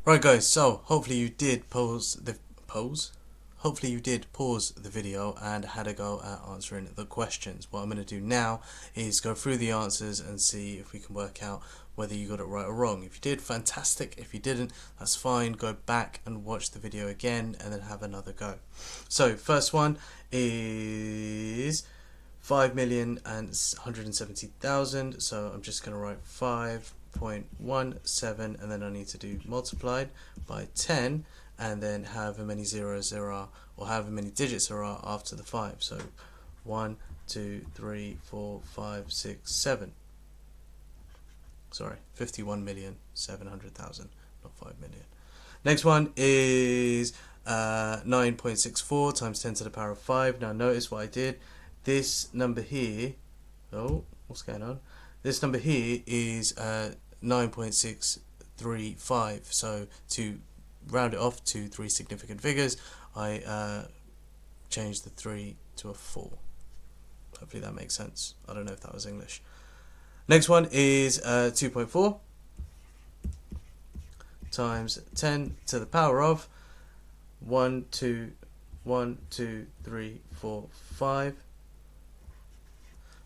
Right guys, so hopefully you did pause the video and had a go at answering the questions. What I'm going to do now is go through the answers and see if we can work out whether you got it right or wrong. If you did, fantastic. If you didn't, that's fine. Go back and watch the video again and then have another go. So first one is 5,170,000. So I'm just going to write 5.17 and then I need to do multiplied by 10 and then however many zeros there are, or however many digits there are after the 5. So 1, 2, 3, 4, 5, 6, 7. Sorry, 51,700,000, not 5 million. Next one is 9.64 times 10 to the power of 5. Now notice what I did. This number here, oh, what's going on? This number here is 9.635. So to round it off to 3 significant figures, I changed the 3 to a 4. Hopefully that makes sense. I don't know if that was English. Next one is 2.4 times 10 to the power of 1, 2, 3, 4, 5.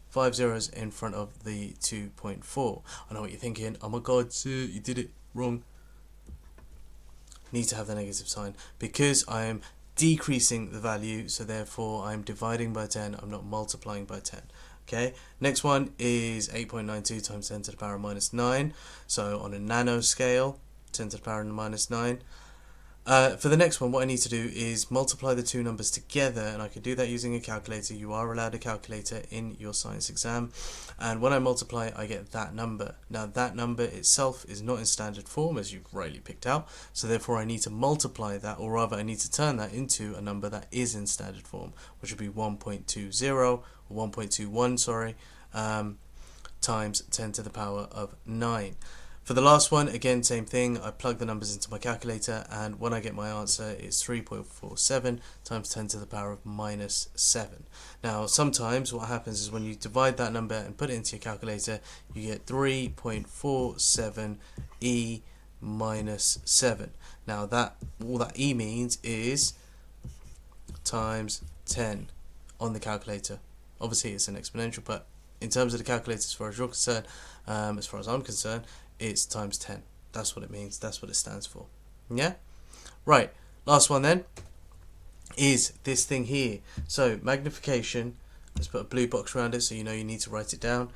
5 zeros in front of the 2.4. I know what you're thinking. Oh my god, sir, you did it wrong. Need to have the negative sign because I am decreasing the value, so therefore I'm dividing by 10. I'm not multiplying by 10. Okay, next one is 8.92 times 10 to the power of minus 9. So on a nano scale, 10 to the power of minus 9. For the next one, what I need to do is multiply the two numbers together, and I can do that using a calculator. You are allowed a calculator in your science exam, and when I multiply, I get that number. Now that number itself is not in standard form, as you've rightly picked out, so therefore I need to multiply that, or rather I need to turn that into a number that is in standard form, which would be 1.20 or 1.21, sorry, times 10 to the power of 9. For the last one, again, same thing. I plug the numbers into my calculator, and when I get my answer, it's 3.47 times 10 to the power of minus 7. Now, sometimes what happens is when you divide that number and put it into your calculator, you get 3.47 e minus 7. Now, all that e means is times 10 on the calculator. Obviously, it's an exponential, but in terms of the calculator, as far as you're concerned, as far as I'm concerned, it's times 10. That's what it means. That's what it stands for. Yeah? Right. Last one then is this thing here. So magnification, let's put a blue box around it so you know you need to write it down.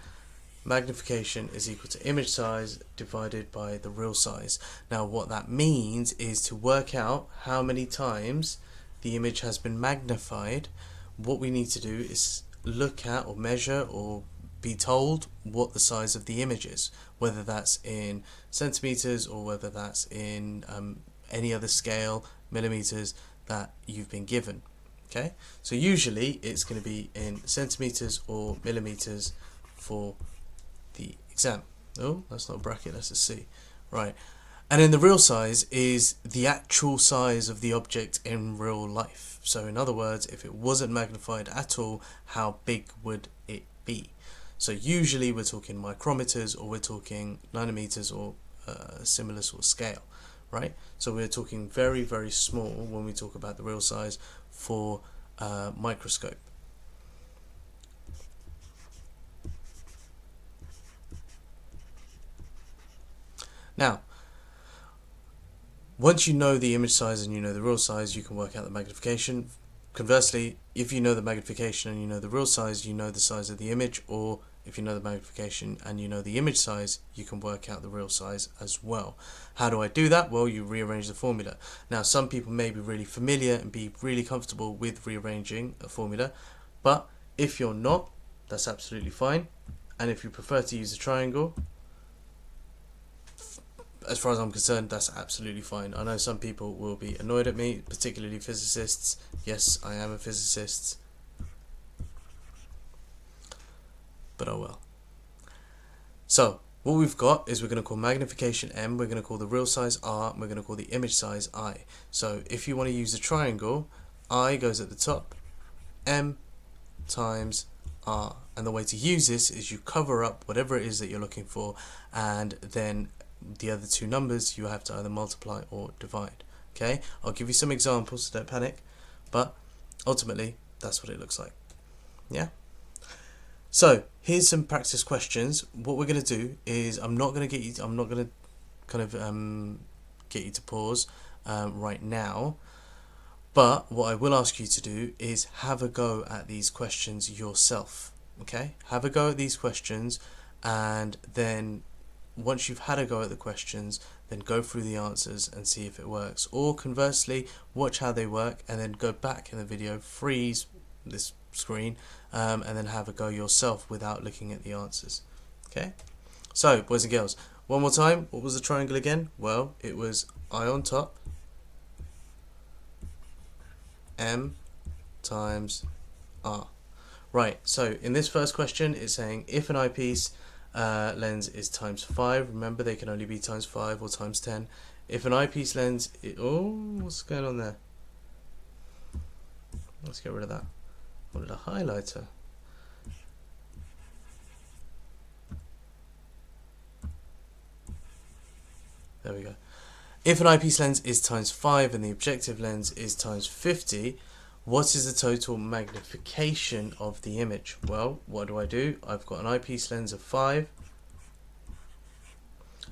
Magnification is equal to image size divided by the real size. Now what that means is to work out how many times the image has been magnified, what we need to do is look at or measure or be told what the size of the image is, whether that's in centimeters or whether that's in any other scale, millimeters, that you've been given. Okay, so usually it's going to be in centimeters or millimeters for the exam. Oh, that's not a bracket, that's a C. Right, and then the real size is the actual size of the object in real life. So in other words, if it wasn't magnified at all, how big would it be? So usually we're talking micrometers, or we're talking nanometers, or a similar sort of scale, right? So we're talking very, very small when we talk about the real size for microscope. Now, once you know the image size and you know the real size, you can work out the magnification. Conversely, if you know the magnification and you know the real size, you know the size of the image, or if you know the magnification and you know the image size, you can work out the real size as well. How do I do that? Well, you rearrange the formula. Now, some people may be really familiar and be really comfortable with rearranging a formula, but if you're not, that's absolutely fine. And if you prefer to use a triangle, as far as I'm concerned, that's absolutely fine. I know some people will be annoyed at me, particularly physicists. Yes, I am a physicist, but oh well. So what we've got is we're going to call magnification M, we're going to call the real size R, and we're going to call the image size I. So if you want to use a triangle, I goes at the top, M times R. And the way to use this is you cover up whatever it is that you're looking for, and then the other two numbers, you have to either multiply or divide. Okay, I'll give you some examples, so don't panic, but ultimately that's what it looks like. Yeah. So here's some practice questions. What we're going to do is I'm not going to kind of get you to pause right now, but what I will ask you to do is have a go at these questions yourself. Okay, have a go at these questions, and then once you've had a go at the questions, then go through the answers and see if it works. Or conversely, watch how they work and then go back in the video, freeze this screen, and then have a go yourself without looking at the answers. Okay, so boys and girls, one more time, what was the triangle again? Well, it was I on top, M times R. Right, so in this first question, it's saying if an eyepiece lens is times 5, remember they can only be times 5 or times 10. If an eyepiece lens, what's going on there? Let's get rid of that. I wanted a highlighter. There we go. If an eyepiece lens is times 5 and the objective lens is times 50, what is the total magnification of the image? Well, what do? I've got an eyepiece lens of 5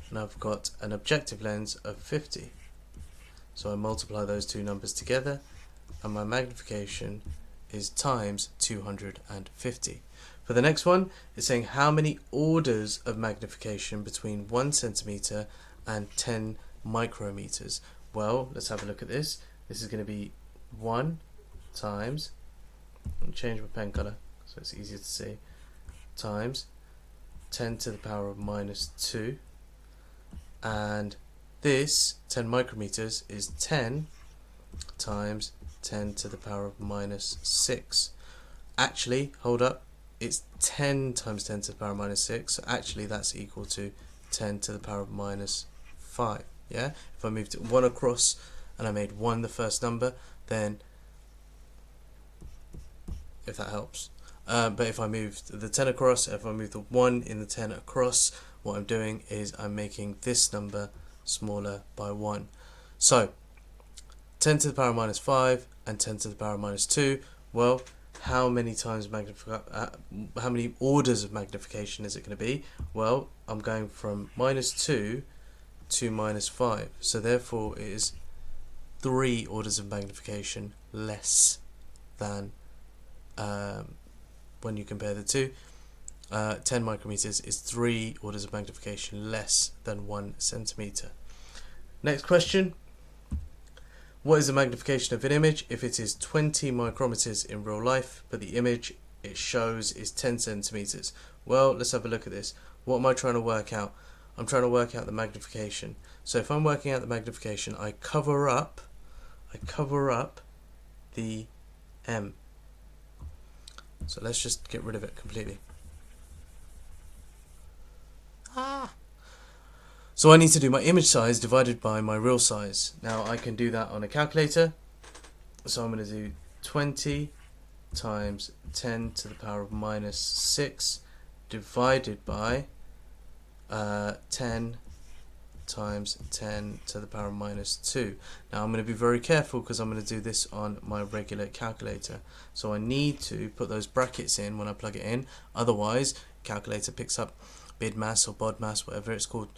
and I've got an objective lens of 50. So I multiply those two numbers together and my magnification is times 250. For the next one, it's saying how many orders of magnification between 1 centimeter and 10 micrometers. Well, let's have a look at this. This is going to be 1 times, I'll change my pen color so it's easier to see, times 10 to the power of minus 2, and this 10 micrometers is 10 times 10 to the power of minus 6. Actually, hold up, it's 10 times 10 to the power of minus 6, so actually that's equal to 10 to the power of minus 5. Yeah, if I moved 1 across and I made 1 the first number, then, if that helps, but if I moved the 10 across, if I move the 1 in the 10 across, what I'm doing is I'm making this number smaller by 1. So 10 to the power of minus 5 and 10 to the power of minus 2, well, how many orders of magnification is it going to be? Well, I'm going from minus 2 to minus 5, so therefore it is 3 orders of magnification less than when you compare the two. 10 micrometers is 3 orders of magnification less than 1 centimeter. Next question. What is the magnification of an image if it is 20 micrometers in real life, but the image it shows is 10 centimeters? Well, let's have a look at this. What am I trying to work out? I'm trying to work out the magnification. So if I'm working out the magnification, I cover up the M. So let's just get rid of it completely. So I need to do my image size divided by my real size. Now I can do that on a calculator. So I'm going to do 20 times 10 to the power of minus 6 divided by 10 times 10 to the power of minus 2. Now I'm going to be very careful because I'm going to do this on my regular calculator. So I need to put those brackets in when I plug it in. Otherwise, calculator picks up BIDMAS or BODMAS, whatever it's called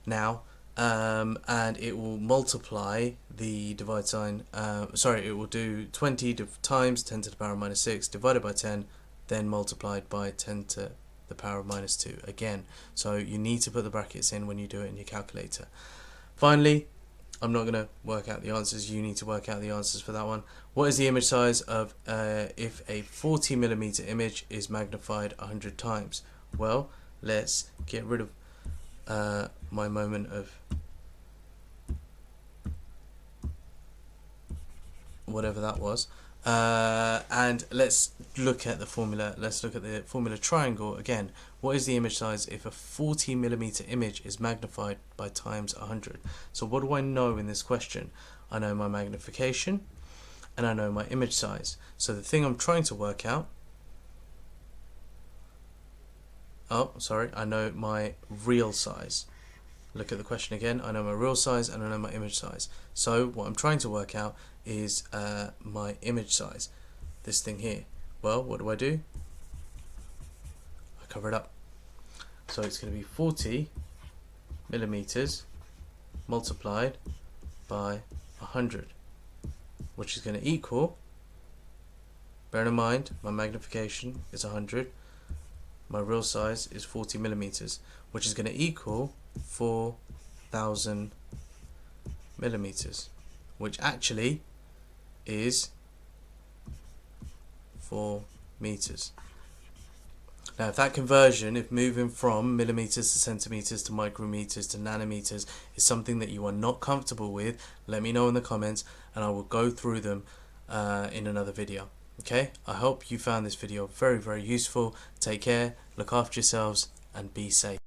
now, and it will multiply the divide sign. It will do 20 times 10 to the power of minus 6 divided by 10, then multiplied by 10 to the power of minus 2 again. So you need to put the brackets in when you do it in your calculator. Finally, I'm not going to work out the answers, you need to work out the answers for that one. What is the image size of if a 40mm image is magnified 100 times? Well, let's get rid of my moment of whatever that was, and let's look at the formula. Let's look at the formula triangle again. What is the image size if a 40mm image is magnified by times 100? So what do I know in this question? I know my magnification and I know my image size. So the thing I'm trying to work out, I know my real size. look at the question again. I know my real size and I know my image size. So what I'm trying to work out is my image size, this thing here. Well, what do? I cover it up. So it's going to be 40 millimeters multiplied by 100, which is going to equal, bearing in mind my magnification is 100, my real size is 40 millimeters, which is going to equal 4,000 millimeters, which actually is 4 meters. Now, if that conversion, if moving from millimeters to centimeters to micrometers to nanometers is something that you are not comfortable with, let me know in the comments and I will go through them in another video. Okay, I hope you found this video very, very useful. Take care, look after yourselves and be safe.